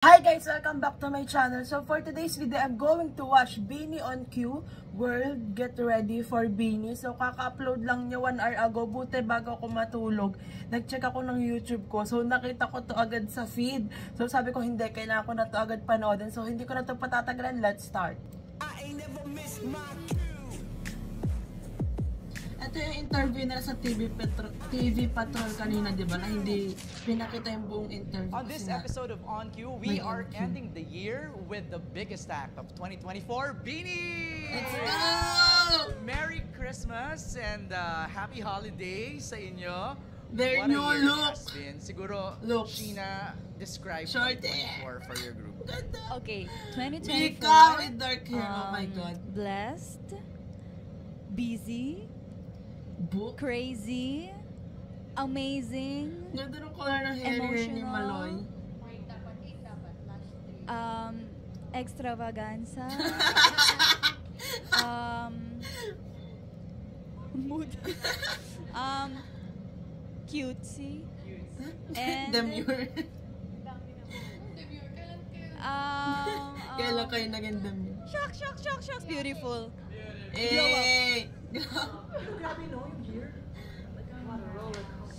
Hi guys! Welcome back to my channel. So for today's video, I'm going to watch Beanie on Q World Get Ready for Beanie. So kaka-upload lang niya 1 hour ago. Buti bago ako matulog, nag-check ako ng YouTube ko. So nakita ko to agad sa feed. So sabi ko hindi, kailangan ko na to agad panoodin. So hindi ko na to patatagalan. Let's start. I ain't never missed my cue. Ito yung interview na sa TV Patrol kanina, di ba? Na hindi pinakita yung buong interview. On this episode of On Cue, we are ending the year with the biggest act of 2024, Beanie! Let's go! Merry Christmas and happy holidays sa inyo. Their new look. Siguro, look. Sheena, describe short 2024 for your group. Okay, 2024. Mika with dark hair, oh my God. Blessed, busy, Book. crazy, amazing, Ganda ng color ng hair ni Maloy. Extravaganza, mood, cutesy, and Demure. Kailan kayo naging demure? Shock, beautiful. Eh! Grabe no, yung year.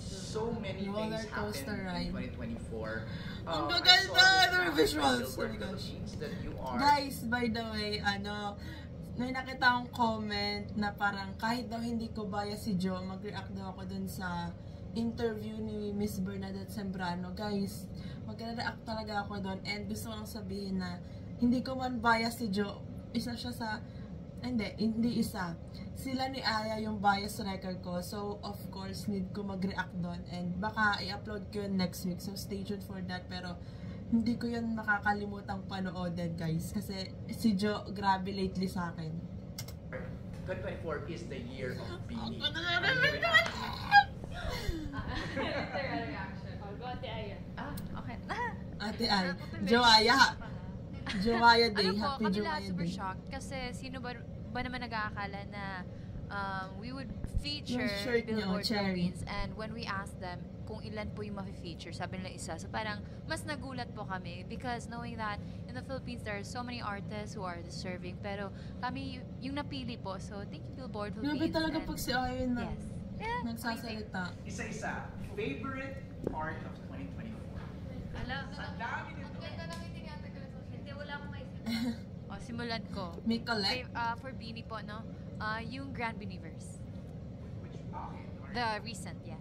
So many Roller things coaster happened ride. in 2024. Ang gaganda! Ano visuals? Oh my gosh. That you are. Guys, by the way, may nakita akong comment na parang kahit daw hindi ko bias si Joe, mag-react daw ako dun sa interview ni Miss Bernadette Sembrano. Guys, mag-react talaga ako dun and gusto ko lang sabihin na hindi ko man bias si Joe. Isa siya sa hindi isa. Sila ni Aya yung bias record ko. So, of course, need ko mag-react doon. And baka i-upload ko yun next week. So, stay tuned for that. Pero, hindi ko yun makakalimutang panoodin, guys. Kasi si Joe, grabe lately sa akin. 2024 is the year of Beanie. Okay. Ate Ay. Joaya. Joaya Day. Ano po, Happy kami Joaya lahat super Day. shocked kasi sino ba naman nag-aakala na we would feature Yung shirt niyo, Billboard cherry. Philippines, and when we asked them kung ilan po yung ma-feature, sabi nila isa. So parang mas nagulat po kami because knowing that in the Philippines there are so many artists who are deserving, pero kami yung napili po. So thank you Billboard Philippines. Grabe talaga pag si Aya na Yes. Yeah, nagsasalita. Isa-isa, favorite part of 2024. Alam, Sa dami nito. hindi, wala akong maisip. O, simulan ko. May collect. For Beanie po, no? Yung Grand Beanieverse. Which, okay. The recent, yes.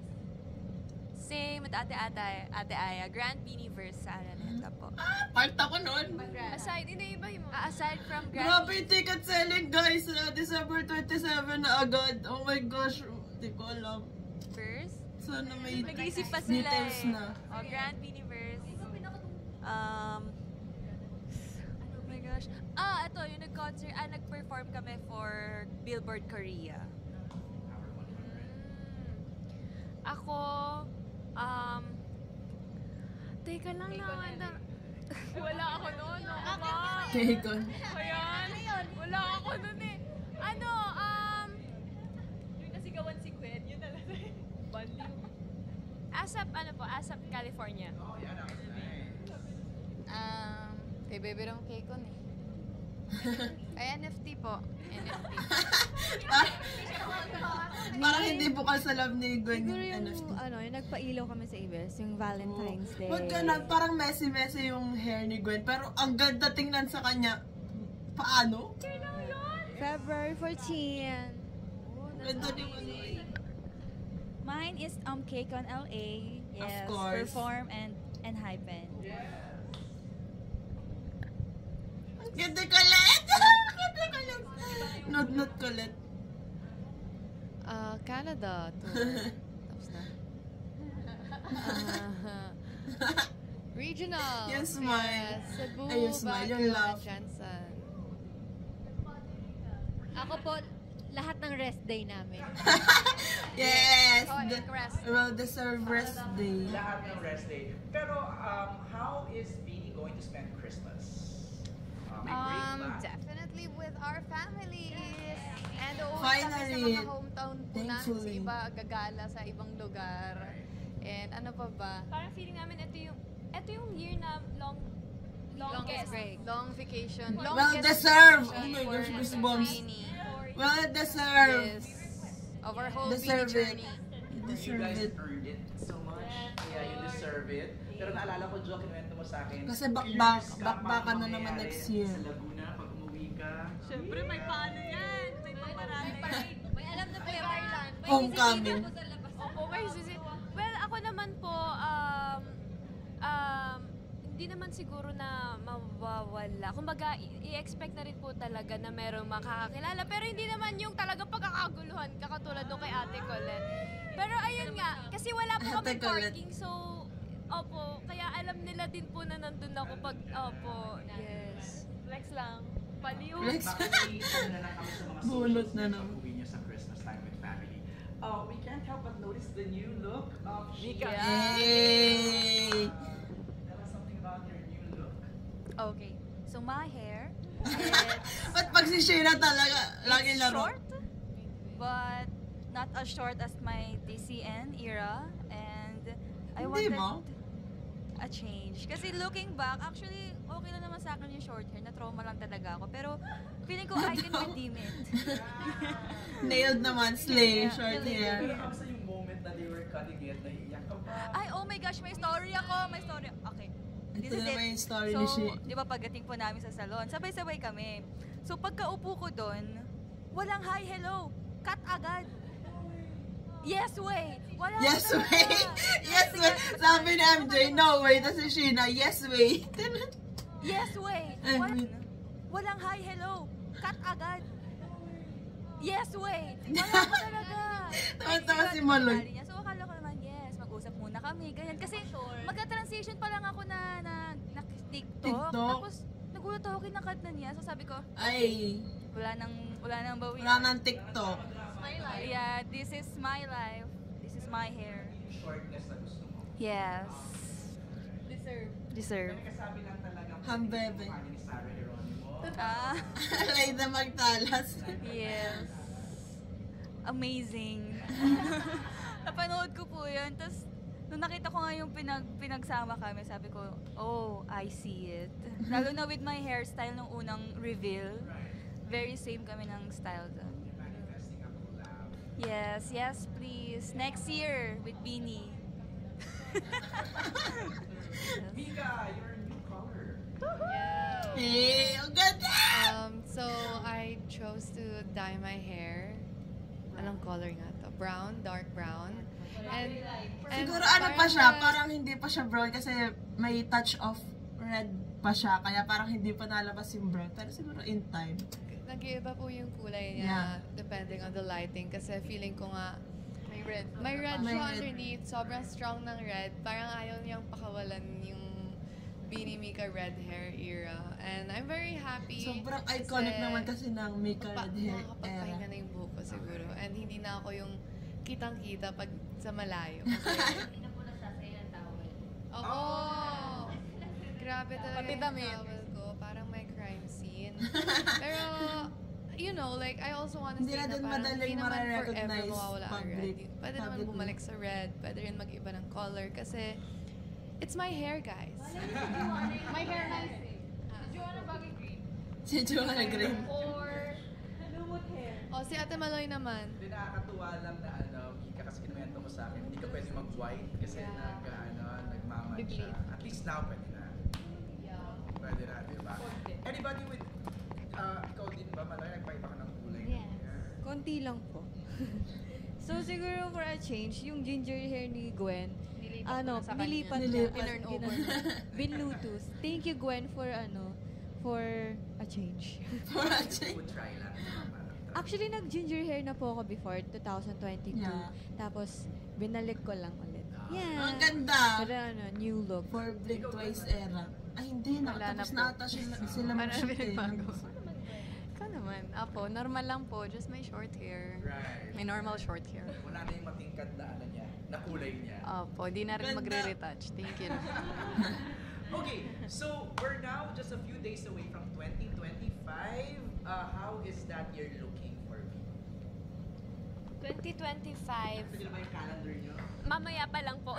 Same with Ate Aya, Grand Beanieverse sa Araneta po. Part ako nun. Aside, hindi iba yung Aside from Grand Grabe yung ticket selling, guys. December 27 na agad. Oh my gosh. Hindi ko alam. Beanieverse. Sana may Nag-iisip pa sila details eh. na. Oh, Grand Beanieverse. Oh my gosh. Ito, yung nag-perform kami for Billboard Korea. Ako, teka lang na. Wala ako noon. Kaycon. Ayan. Wala ako nun eh. Yung nasigawan si Gwen, yun talaga. Baliw. ASAP, California. Oh, yan ang kay Baby Ram Kaycon eh. Ay, NFT po. NFT. Parang hindi bukal sa love ni Gwen Siguro yung yung, NFT. yung nagpailaw kami sa Ibes, yung Valentine's Day. Wag ka na, parang messy-messy yung hair ni Gwen. Pero ang ganda tingnan sa kanya. Paano? February 14. Ganda yung ano eh. Mine is Cake on LA. Yes, Of course. Perform and Hypen. Ganda Colette! Ganda Colette! Not Colette. Canada tour. Tapos na. Regional. Yung smile. Yes, Cebu, Ay, yung smile, yung Baguio, laugh. Jansan. Ako po, lahat ng rest day namin. Yes! Oh, rest. Well-deserved rest day. lahat ng rest day. Pero, how is Beanie going to spend Christmas? May break ba? Definitely with our families. And Finally, sa mga hometown po namin, sa thankfully. iba gagala sa ibang lugar. And ano pa ba? Parang feeling namin ito yung year na longest break. Long vacation. Well Longest deserved! Oh vacation my for gosh, goosebumps. Beanie. Well deserved! Yes. Of our whole Deserve Beanie it. journey. You You deserve guys it. earned it so much. Yeah, you deserve it. Pero naalala ko, Jo, kinuwento mo sa akin. Kasi curious ka bakbakan paano na naman mangyayari next year. Sa Laguna, pag umuwi ka. Siyempre, may paano yan. May paparami. May alam na po yung Ireland. Homecoming. Opo, may sisi. Well, ako naman po, hindi naman siguro na mawawala. Kumbaga, i-expect na rin po talaga na merong makakakilala. Pero hindi naman yung talagang pagkakaguluhan, kakatulad nung kay Ate Colette. Pero ayun nga, kasi wala po Ate kami Colette. parking, so, opo, kaya alam nila din po na nandun ako pag, opo, yes. Flex lang. Paliw. Flex. Makinig na lang kami sa mga Bulot socials na na naman. pag-uwi niyo sa Christmas time with family. We can't help but notice the new look of Mika. Shia. Yay! Tell us something about your new look. Okay. So my hair Ba't pag si Sheena talaga, lagi is laro? short, but not as short as my DCN era, and I Hindi wanted mo? a change. Kasi looking back, actually, okay lang naman sa akin yung short hair. Na-trauma lang talaga ako. Pero feeling ko I can redeem it. Nailed naman, slay, short Pero hair. kamusta yung moment na they were cutting it, naiiyak ka ba? Ay, oh my gosh, may story ako. May story. Okay. Ito naman yung story So, ni Shi. di ba pagdating po namin sa salon, sabay-sabay kami. So, pagkaupo ko doon, walang hi, hello. Cut agad. Yes way. Wala Yes talaga. way! Yes way! Sabi ni MJ, no way. Tapos si Sheena, yes way. Yes way. wait. Walang hi, hello. Cut agad. Yes way. Wala ko talaga. Tawa-tawa si Maloy. Niya. So, akala ko naman, yes, mag-usap muna kami. Ganyan. Kasi, magka-transition pa lang ako na TikTok. TikTok? Tapos, nagulat ako kinakat na niya. So, sabi ko, Ay, wala nang bawi. wala ng TikTok. Yeah, this is my life. This is my hair. Shortness na gusto mo. Yes. Deserve. Kasabi lang talaga. Hambebe. Ni Sarah Geronimo. Ah, Alay na magtalas. yes. Amazing. Napanood ko po yun. Tapos, nung nakita ko nga yung pinagsama kami, sabi ko, oh, I see it. Lalo na with my hairstyle nung unang reveal. Very same kami ng style doon. Manifesting a collab. Yes, please. Next year with Beanie. Mika, your new color. Eh, ang ganda! So I chose to dye my hair. Anong color nga to? Brown, dark brown. And Siguro ano pa siya, parang parang hindi pa siya brown kasi may touch of red pa siya. Kaya parang hindi pa nalabas yung brown. Pero siguro in time. nag-iiba po yung kulay Yeah. niya depending on the lighting kasi feeling ko nga may red siya May red. underneath. Sobrang strong ng red. Parang ayaw niyang pakawalan yung Beanie Mika red hair era. And I'm very happy. Sobrang iconic naman kasi ng Mika Red Hair era. Makakapagpahinga na yung buhok ko siguro. And hindi na ako yung kitang-kita pag sa malayo. Kasi, Oo! Grabe talaga Pati yung damit. towel ko. Parang may crime scene. Pero, you know, like, I also want to Hindi say na na din parang madaling hindi naman forever ma-recognize mawawala ang red. public. Pwede naman publicly. bumalik sa red. Pwede rin mag-iba ng color. Kasi, it's my hair, guys. My hair nice. Si Joanna Green. O, si Ate Maloy naman. Hindi, nakakatuwa lang na Mika, kasi kinuwento mo sa akin, hindi ka pwede mag-white kasi nagmaman siya. At least now pwede na. Pwede na, di ba? Anybody with, ikaw din ba, Maloy, nagpaiba ka ng kulay? Konti lang po. So siguro for a change, yung ginger hair ni Gwen, nilipat niya. Nilipat. Binlutus. Thank you Gwen for a change. For a change. Would try lang. Actually nag-ginger hair na po ako before 2022. Yeah. Tapos binalik ko lang ulit. Ang Yeah. ganda. Pero new look. For Blink Twice era. Ay, hindi. Nakatapos na ata sila mag-shoot eh. Ikaw naman. Apo, normal lang po. Just may short hair. Right. May normal short hair. Wala na yung matingkad na niya, na kulay niya. Opo, di na rin Ganda. magre-retouch. Thank you. Okay, so we're now just a few days away from 2025. How is that year looking for you? 2025. Pwede na ba yung calendar niyo? Mamaya pa lang po.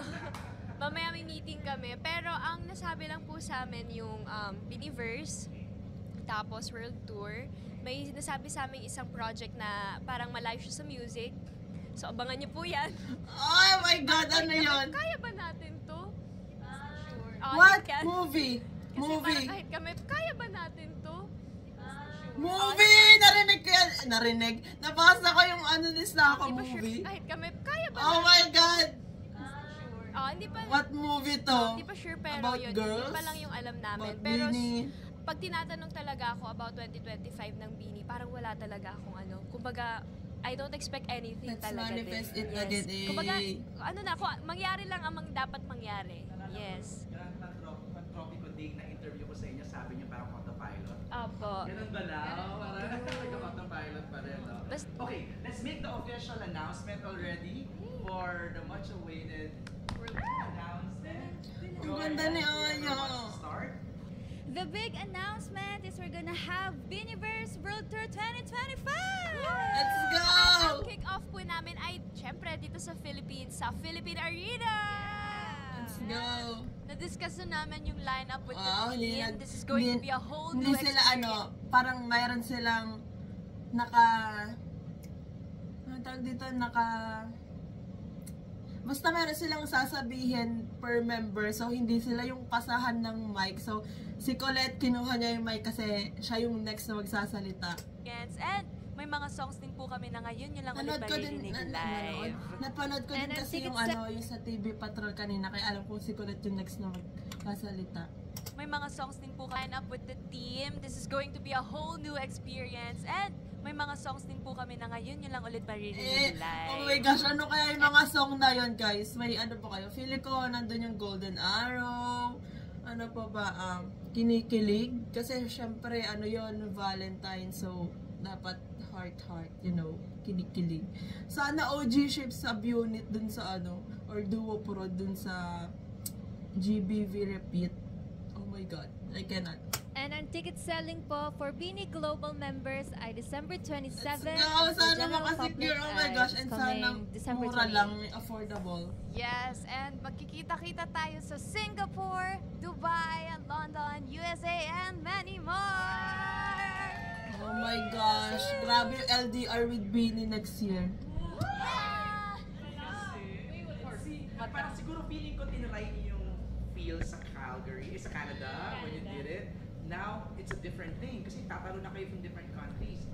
Mamaya may meeting kami. Pero ang nasabi lang po sa amin yung Biniverse, tapos World Tour. May nasabi sa amin isang project na parang malayo siya sa music. So abangan niyo po yan. Oh my God, ano yun? Kaya ba natin to? What? Can. Movie? Kasi Movie? parang kahit kami, kaya ba natin to? Movie! Narinig ko yan. Narinig? Nabasa ko yung ano ni Slako Hindi pa sure, movie. kahit kami, kaya ba Oh my God! Hindi pa, What movie to? hindi pa sure pero About yun, girls? yun pa lang yung alam namin. About Pero Beanie? pag tinatanong talaga ako about 2025 ng Beanie, parang wala talaga akong ano. Kumbaga, I don't expect anything Let's talaga manifest din. it again, eh. Kumbaga, ano na, mangyari lang ang dapat mangyari. Yes. Tropico Day na interview ko sa inyo, sabi niyo parang autopilot. Opo. Ganun ba na? Parang nag-autopilot pa rin, no? Okay, let's make the official announcement already for the much-awaited announcement. Ang ganda ni Aya. Start. The big announcement is we're gonna have Biniverse World Tour 2025! Let's go! Ang kick-off po namin ay, syempre, dito sa Philippines, sa Philippine Arena! Let's go! Na-discuss na namin yung lineup with Wow, the hindi team. nag- This is going to hindi- be a whole Hindi new sila experience. parang mayroon silang ano tawag dito, basta meron silang sasabihin per member, so hindi sila yung pasahan ng mic. So, si Colette, kinuha niya yung mic kasi siya yung next na magsasalita. And may mga songs din po kami na ngayon yun lang ulit Napanood ko din, maririnig live. napanood ko din And I kasi think yung yung sa TV Patrol kanina, kaya alam ko si Colette yung next na magsasalita. May mga songs din po kami line up with the team. This is going to be a whole new experience. And may mga songs din po kami na ngayon yun lang ulit maririnig live. Oh my gosh, ano kaya yung mga song na yun, guys? May ano pa kayo? Feeling ko nandun yung Golden Arrow. Ano pa ba? Kinikilig. Kasi syempre, ano yun, Valentine. So, dapat heart, you know, kinikilig. Sana OG ship sub-unit dun sa or duo pro dun sa GBV Repeat. Oh my God, I cannot. And ang ticket selling po for Beanie Global members ay December 27. Let's go! and for Sana general makasecure. public Oh my ay gosh, and sana coming December mura 28. lang, affordable. Yes, and magkikita-kita tayo sa Singapore, Dubai, London, USA, and many more! Oh my gosh, grabe yung LDR with Beanie next year. Parang siguro feeling ko tinry niyo yung feel sa Calgary, sa Canada, when you did it. Now, it's a different thing kasi tatalo na kayo from different countries.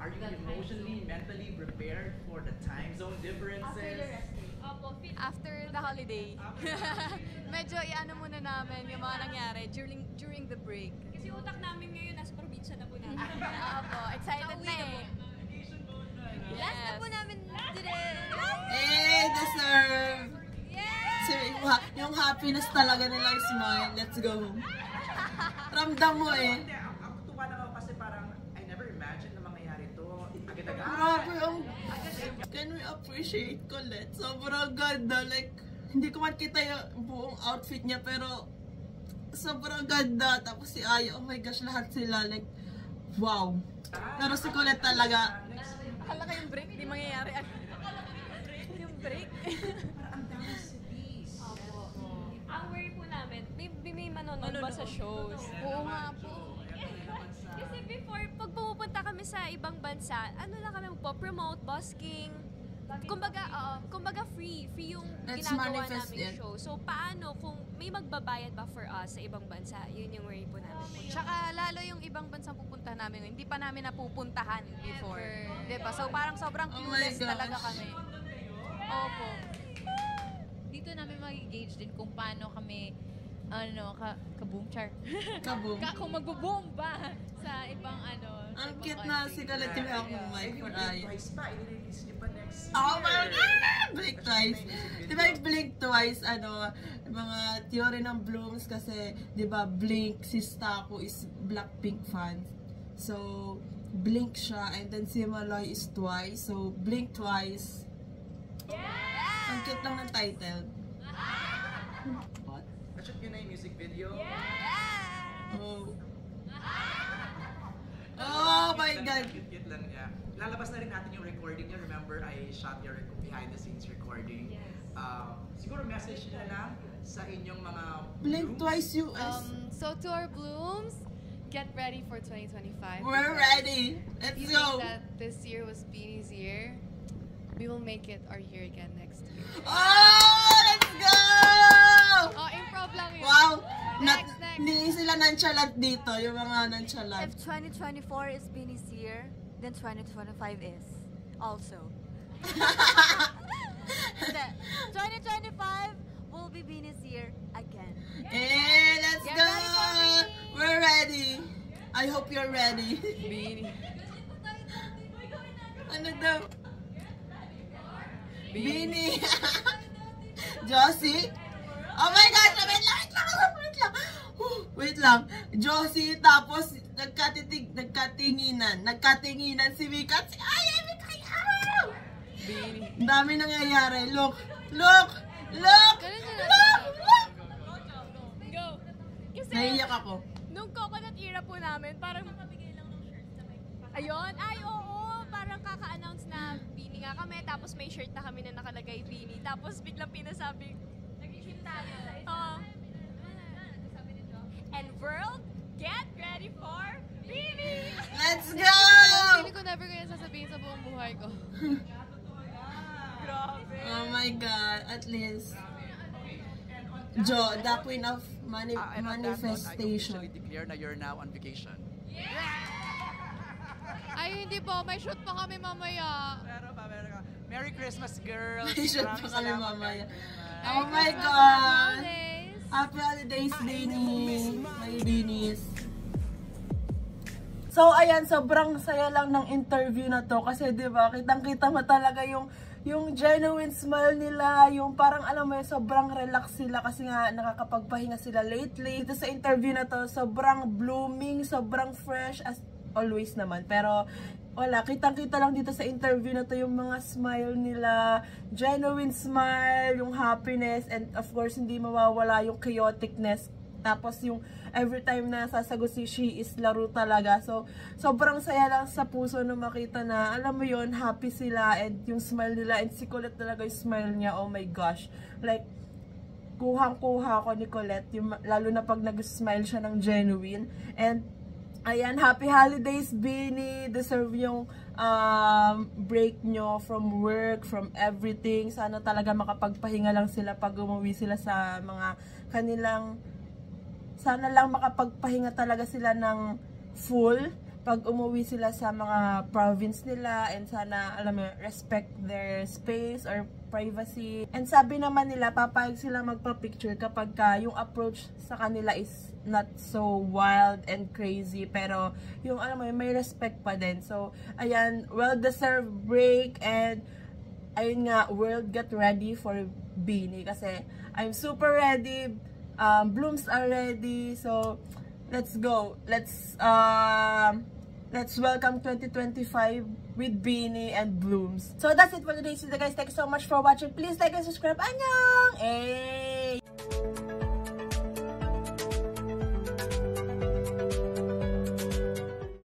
Are you emotionally, mentally prepared for the time zone differences? After the holiday. Medyo i-ano muna namin yung mga nangyari during the break. Kasi utak namin ngayon, nasa probinsya na po namin. Opo, excited na eh. Last na po namin today. Eh, deserve! So, yung happiness talaga nila is mine. Let's go. Ramdam mo eh. Hindi, ako tuwa lang ako kasi parang I never imagined na mangyayari to. Agad-agad. Grabe, can we appreciate Colette? Sobrang ganda. Like, hindi ko man kita yung buong outfit niya, pero sobrang ganda. Tapos si Aya, oh my gosh, lahat sila. Like, wow. Pero si Colette talaga, Akala ko yung break, di mangyayari. Yung break. Ang dami cities. Ang worry po namin, may manonood ba sa shows? Oo nga po. Kasi before, pag pumupunta kami sa ibang bansa, ano lang kami magpo-promote, busking. Kumbaga free yung Let's ginagawa manifest naming it. show. So paano kung may magbabayad ba for us sa ibang bansa? Yun yung worry po namin. Tsaka lalo yung ibang bansang pupunta namin, hindi pa namin napupuntahan before. Diba? So parang sobrang Oh my clueless gosh. talaga kami. Opo. Dito namin mag-gauge din kung paano kami kaboom char. kaboom. Kung magbo-bomba sa ibang sa Ang ibang cute na country. si Colette yung ako mic for Aya. Twice pa, i-release niyo pa next year. Oh my God! Blink twice. Di ba yung Blink twice, mga theory ng Blooms kasi, di ba, Blink, si Stako is Blackpink fan. So, Blink siya, and then si Malloy is twice. So, Blink twice. Ang cute lang ng title. What? Na-shoot niyo na yung music video? Oh. Oh my God! Cute lang niya. Lalabas na rin natin yung recording niya. Remember, I shot your behind the scenes recording. Siguro message niyo na lang sa inyong mga Blink blooms? Twice US. So to our blooms, get ready for 2025. We're ready. Let's If you go. think that this year was Beanie's year, we will make it our year again next year. Oh, let's go! Oh, improv lang yun. Wow. Next. Hindi sila nonchalant dito, yung mga nonchalant. If 2024 is Beanie's year, then 2025 is also. Hindi. 2025 will be Beanie's year again. Eh, let's Get go! ready for me. We're ready. I hope you're ready. Beanie. Ano daw? Beanie. Josie? Oh my gosh! Wait lang. Wait lang. Josie, tapos nagkatinginan si Mika at si Mika. Beanie. Ang dami nangyayari. Look! Ganun sila. Go! Kasi, Naiiyak ako. nung coconut era po namin, parang... Ayun? Ay, oo! Parang kaka-announce na Beanie nga kami, tapos may shirt na kami na nakalagay Beanie. Tapos biglang pinasabi, nag-ship tayo sa isa. And world, get ready for Beanie! Let's go! Feeling ko never ko yan sasabihin sa buong buhay ko. Grabe! Oh my God, at least. Jo, the queen of And on that note, I manifestation. officially declare na you're now on vacation. Ay, hindi po. May shoot pa kami mamaya. Meron ka. Merry Christmas, girls! May shoot pa Maraming kami salamat, mamaya. Merry Christmas. Oh my Christmas, God! happy holidays. Happy holidays, Beanie! My Beanies. So, ayan, sobrang saya lang ng interview na to. Kasi, di ba, kitang-kita mo talaga yung genuine smile nila, yung parang, alam mo yun, sobrang relax sila kasi nga nakakapagpahinga sila lately. Ito sa interview na to, sobrang blooming, sobrang fresh, as always naman. Pero, wala, kitang-kita lang dito sa interview na to yung mga smile nila, genuine smile, yung happiness, and of course, hindi mawawala yung chaoticness. Tapos yung every time na sasagot si She is laro talaga. So, sobrang saya lang sa puso na makita na, alam mo yon, happy sila and yung smile nila. And si Colette talaga yung smile niya, oh my gosh. Like, kuhang-kuha ko ni Colette, yung, lalo na pag nag-smile siya ng genuine. And, ayan, happy holidays, Beanie. Deserve yung break nyo from work, from everything. Sana talaga makapagpahinga lang sila pag umuwi sila sa mga kanilang... Sana lang makapagpahinga talaga sila ng full pag umuwi sila sa mga province nila, and sana, alam mo, respect their space or privacy. And sabi naman nila, papayag sila magpa-picture kapag yung approach sa kanila is not so wild and crazy, pero yung, alam mo, may respect pa din. So, ayan, well-deserved break, and ayun nga, world, get ready for Beanie kasi I'm super ready. Blooms are ready, so let's go. Let's welcome 2025 with Beanie and Blooms. So that's it for today, guys. Thank you so much for watching. Please like and subscribe. Annyeong!